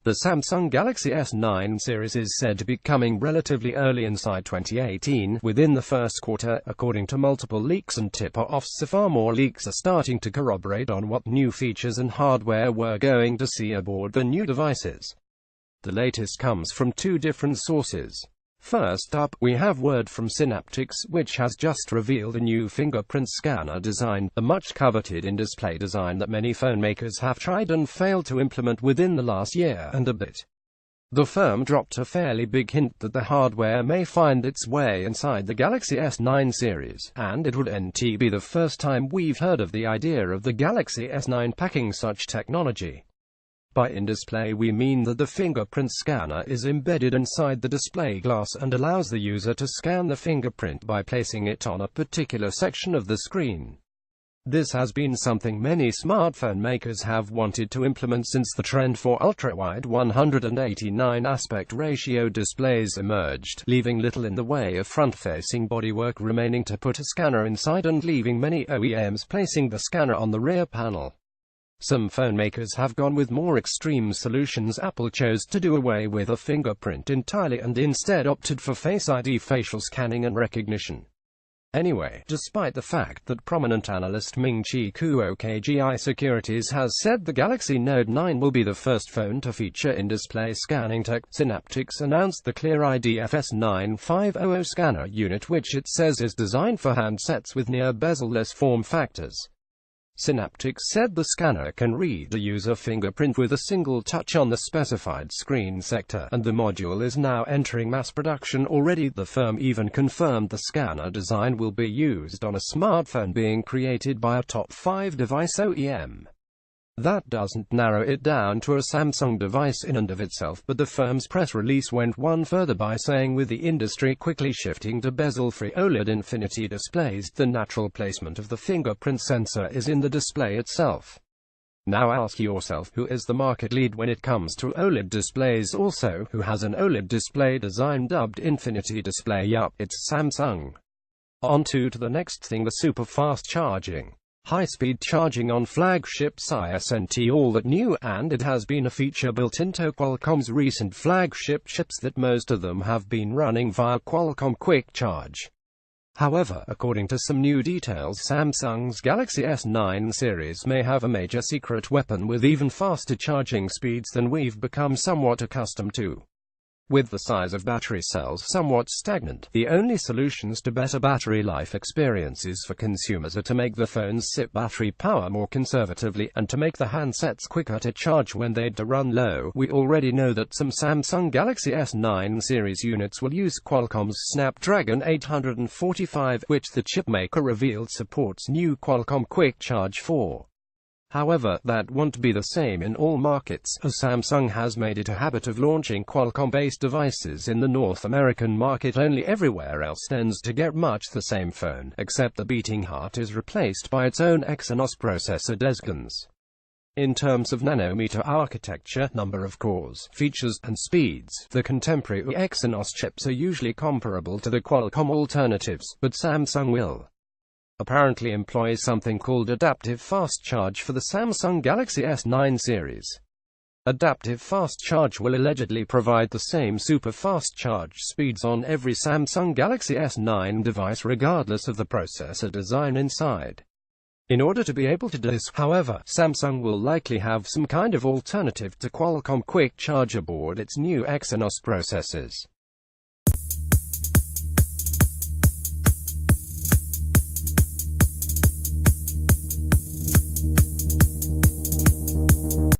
The Samsung Galaxy S9 series is said to be coming relatively early inside 2018, within the first quarter, according to multiple leaks and tip-offs. So far more leaks are starting to corroborate on what new features and hardware we're going to see aboard the new devices. The latest comes from two different sources. First up, we have word from Synaptics, which has just revealed a new fingerprint scanner design, the much-coveted InDisplay design that many phone makers have tried and failed to implement within the last year and a bit. The firm dropped a fairly big hint that the hardware may find its way inside the Galaxy S9 series, and it wouldn't be the first time we've heard of the idea of the Galaxy S9 packing such technology. By InDisplay we mean that the fingerprint scanner is embedded inside the display glass and allows the user to scan the fingerprint by placing it on a particular section of the screen. This has been something many smartphone makers have wanted to implement since the trend for ultra-wide 189 aspect ratio displays emerged, leaving little in the way of front-facing bodywork remaining to put a scanner inside and leaving many OEMs placing the scanner on the rear panel. Some phone makers have gone with more extreme solutions. Apple chose to do away with a fingerprint entirely and instead opted for Face ID facial scanning and recognition. Anyway, despite the fact that prominent analyst Ming-Chi Kuo KGI Securities has said the Galaxy Note 9 will be the first phone to feature in-display scanning tech, Synaptics announced the Clear ID FS9500 scanner unit, which it says is designed for handsets with near bezel-less form factors. Synaptics said the scanner can read a user fingerprint with a single touch on the specified screen sector, and the module is now entering mass production already. The firm even confirmed the scanner design will be used on a smartphone being created by a top 5 device OEM. That doesn't narrow it down to a Samsung device in and of itself, but the firm's press release went one further by saying with the industry quickly shifting to bezel-free OLED infinity displays, the natural placement of the fingerprint sensor is in the display itself. Now ask yourself, who is the market lead when it comes to OLED displays? Also, who has an OLED display design dubbed infinity display? Yup, it's Samsung. On to the next thing, the super fast charging. High-speed charging on flagships isn't all that new, and it has been a feature built into Qualcomm's recent flagship chips that most of them have been running via Qualcomm Quick Charge. However, according to some new details, Samsung's Galaxy S9 series may have a major secret weapon with even faster charging speeds than we've become somewhat accustomed to. With the size of battery cells somewhat stagnant, the only solutions to better battery life experiences for consumers are to make the phones sip battery power more conservatively, and to make the handsets quicker to charge when they'd to run low. We already know that some Samsung Galaxy S9 series units will use Qualcomm's Snapdragon 845, which the chipmaker revealed supports new Qualcomm Quick Charge 4. However, that won't be the same in all markets, as Samsung has made it a habit of launching Qualcomm-based devices in the North American market only. Everywhere else tends to get much the same phone, except the beating heart is replaced by its own Exynos processor Desgans. In terms of nanometer architecture, number of cores, features, and speeds, the contemporary Exynos chips are usually comparable to the Qualcomm alternatives, but Samsung will apparently employs something called adaptive fast charge for the Samsung Galaxy S9 series. Adaptive fast charge will allegedly provide the same super fast charge speeds on every Samsung Galaxy S9 device regardless of the processor design inside. In order to be able to do this, however, Samsung will likely have some kind of alternative to Qualcomm Quick Charge aboard its new Exynos processors.